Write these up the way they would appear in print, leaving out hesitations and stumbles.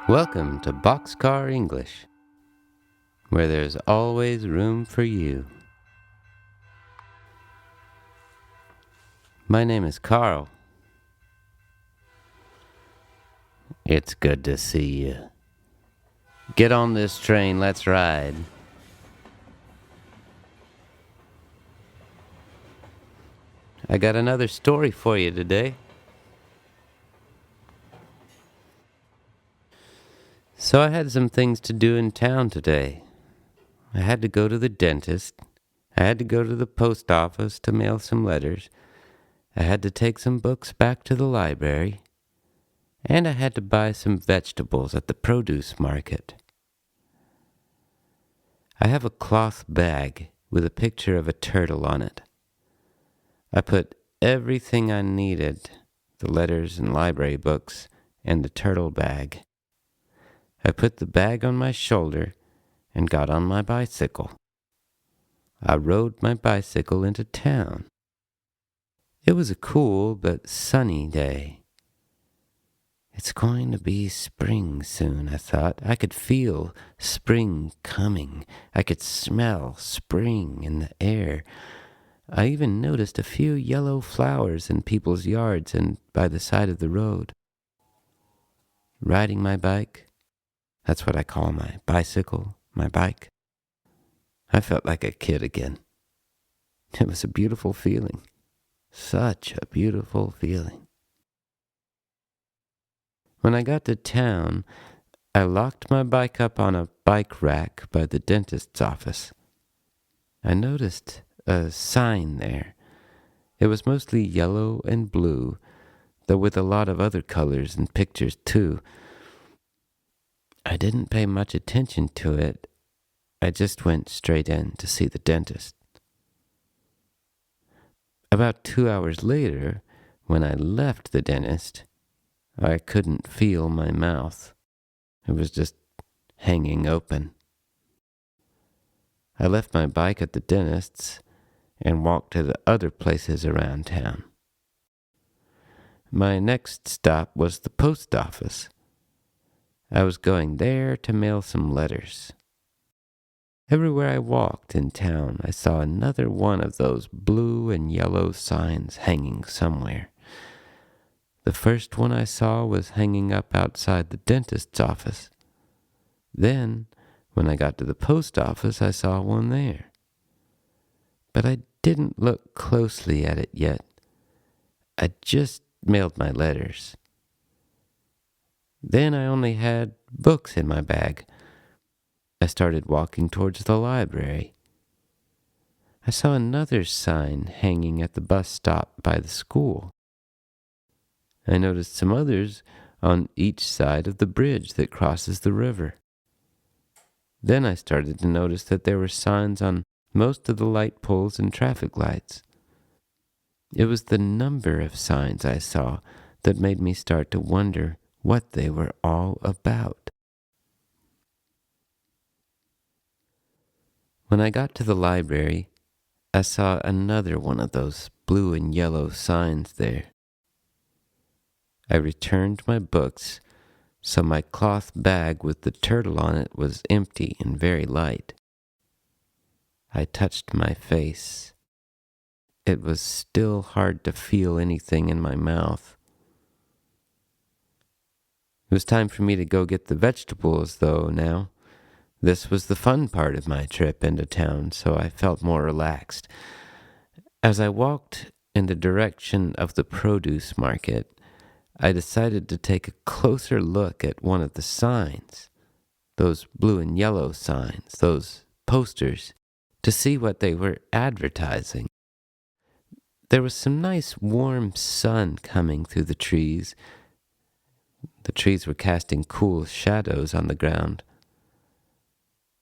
Welcome to Boxcar English, where there's always room for you. My name is Carl. It's good to see you. Get on this train, let's ride. I got another story for you today. So I had some things to do in town today. I had to go to the dentist. I had to go to the post office to mail some letters. I had to take some books back to the library. And I had to buy some vegetables at the produce market. I have a cloth bag with a picture of a turtle on it. I put everything I needed, the letters and library books, in the turtle bag. I put the bag on my shoulder and got on my bicycle. I rode my bicycle into town. It was a cool but sunny day. It's going to be spring soon, I thought. I could feel spring coming. I could smell spring in the air. I even noticed a few yellow flowers in people's yards and by the side of the road. Riding my bike, that's what I call my bicycle, my bike. I felt like a kid again. It was a beautiful feeling. Such a beautiful feeling. When I got to town, I locked my bike up on a bike rack by the dentist's office. I noticed a sign there. It was mostly yellow and blue, though with a lot of other colors and pictures too. I didn't pay much attention to it. I just went straight in to see the dentist. About 2 hours later, when I left the dentist, I couldn't feel my mouth. It was just hanging open. I left my bike at the dentist's and walked to the other places around town. My next stop was the post office. I was going there to mail some letters. Everywhere I walked in town, I saw another one of those blue and yellow signs hanging somewhere. The first one I saw was hanging up outside the dentist's office. Then, when I got to the post office, I saw one there. But I didn't look closely at it yet. I just mailed my letters. Then I only had books in my bag. I started walking towards the library. I saw another sign hanging at the bus stop by the school. I noticed some others on each side of the bridge that crosses the river. Then I started to notice that there were signs on most of the light poles and traffic lights. It was the number of signs I saw that made me start to wonder what they were all about. When I got to the library, I saw another one of those blue and yellow signs there. I returned my books, so my cloth bag with the turtle on it was empty and very light. I touched my face. It was still hard to feel anything in my mouth. It was time for me to go get the vegetables, though, now. This was the fun part of my trip into town, so I felt more relaxed. As I walked in the direction of the produce market, I decided to take a closer look at one of the signs, those blue and yellow signs, those posters, to see what they were advertising. There was some nice warm sun coming through the trees. The trees were casting cool shadows on the ground.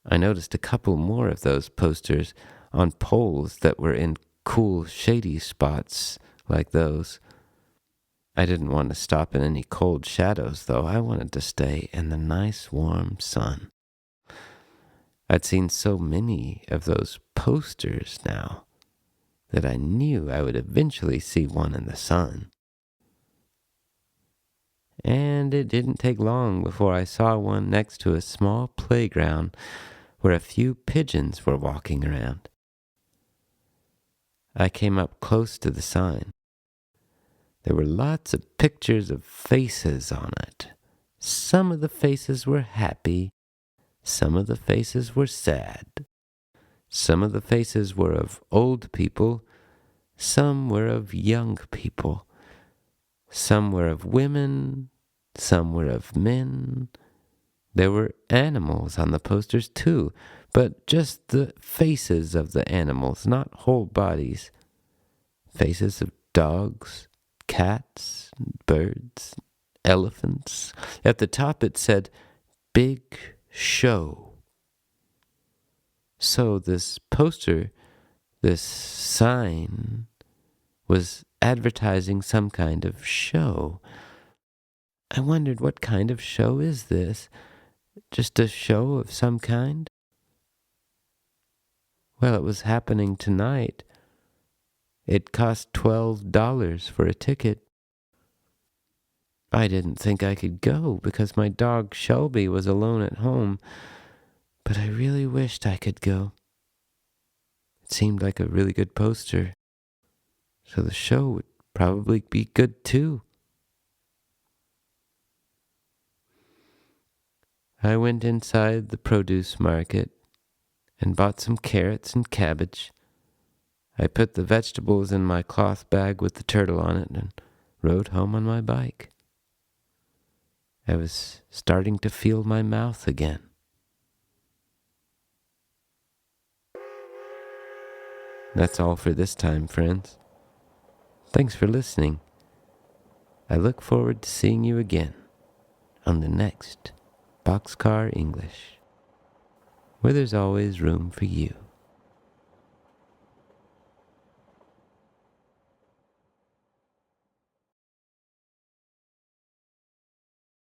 I noticed a couple more of those posters on poles that were in cool, shady spots like those. I didn't want to stop in any cold shadows, though. I wanted to stay in the nice, warm sun. I'd seen so many of those posters now that I knew I would eventually see one in the sun. and it didn't take long before I saw one next to a small playground where a few pigeons were walking around. I came up close to the sign. There were lots of pictures of faces on it. Some of the faces were happy. Some of the faces were sad. Some of the faces were of old people. Some were of young people. Some were of women. Some were of men. There were animals on the posters too, but just the faces of the animals, not whole bodies. Faces of dogs, cats, birds, elephants. At the top it said, Big Show. So this poster, this sign, was advertising some kind of show. I wondered, what kind of show is this? Just a show of some kind? Well, it was happening tonight. It cost $12 for a ticket. I didn't think I could go because my dog Shelby was alone at home, but I really wished I could go. It seemed like a really good poster, so the show would probably be good too. I went inside the produce market and bought some carrots and cabbage. I put the vegetables in my cloth bag with the turtle on it and rode home on my bike. I was starting to feel my mouth again. That's all for this time, friends. Thanks for listening. I look forward to seeing you again on the next Boxcar English, where there's always room for you.